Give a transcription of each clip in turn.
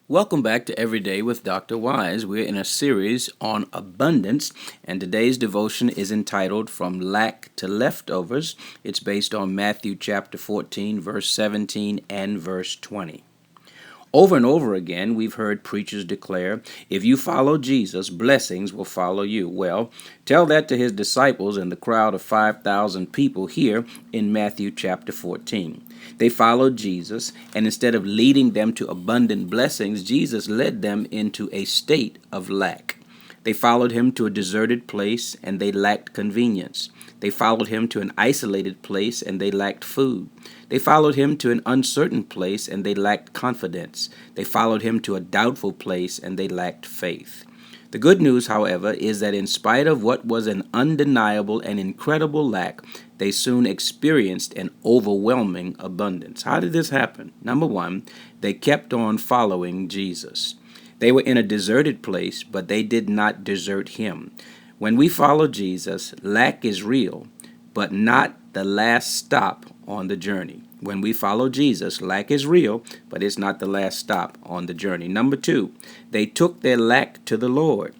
Welcome back to Everyday with Dr. Wise. We're in a series on abundance, and today's devotion is entitled From Lack to Leftovers. It's based on Matthew chapter 14, verse 17 and verse 20. Over and over again, we've heard preachers declare, if you follow Jesus, blessings will follow you. Well, tell that to his disciples and the crowd of 5,000 people here in Matthew chapter 14. They followed Jesus, and instead of leading them to abundant blessings, Jesus led them into a state of lack. They followed him to a deserted place, and they lacked convenience. They followed him to an isolated place, and they lacked food. They followed him to an uncertain place, and they lacked confidence. They followed him to a doubtful place, and they lacked faith. The good news, however, is that in spite of what was an undeniable and incredible lack, they soon experienced an overwhelming abundance. How did this happen? Number one, they kept on following Jesus. They were in a deserted place, but they did not desert him. When we follow Jesus, lack is real, but not the last stop on the journey. When we follow Jesus, lack is real, but it's not the last stop on the journey. Number two, they took their lack to the Lord.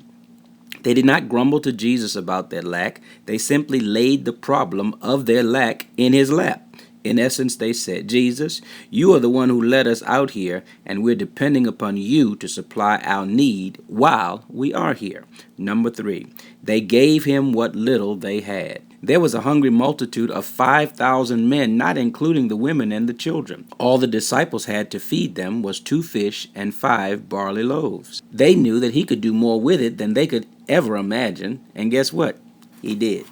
They did not grumble to Jesus about their lack. They simply laid the problem of their lack in his lap. In essence, they said, Jesus, you are the one who led us out here, and we're depending upon you to supply our need while we are here. Number three, they gave him what little they had. There was a hungry multitude of 5,000 men, not including the women and the children. All the disciples had to feed them was 2 fish and 5 barley loaves. They knew that he could do more with it than they could ever imagine, and guess what? He did.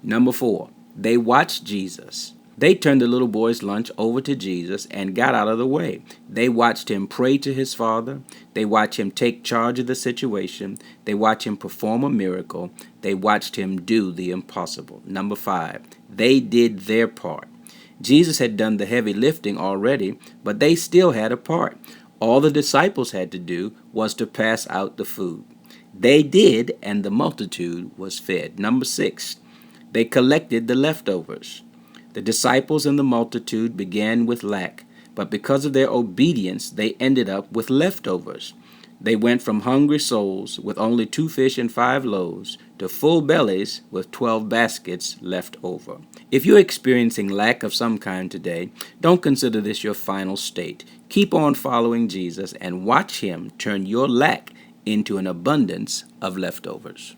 Number four, they watched Jesus. They turned the little boy's lunch over to Jesus and got out of the way. They watched him pray to his Father. They watched him take charge of the situation. They watched him perform a miracle. They watched him do the impossible. Number five, they did their part. Jesus had done the heavy lifting already, but they still had a part. All the disciples had to do was to pass out the food. They did, and the multitude was fed. Number six, they collected the leftovers. The disciples and the multitude began with lack, but because of their obedience, they ended up with leftovers. They went from hungry souls with only 2 fish and 5 loaves to full bellies with 12 baskets left over. If you're experiencing lack of some kind today, don't consider this your final state. Keep on following Jesus and watch him turn your lack into an abundance of leftovers.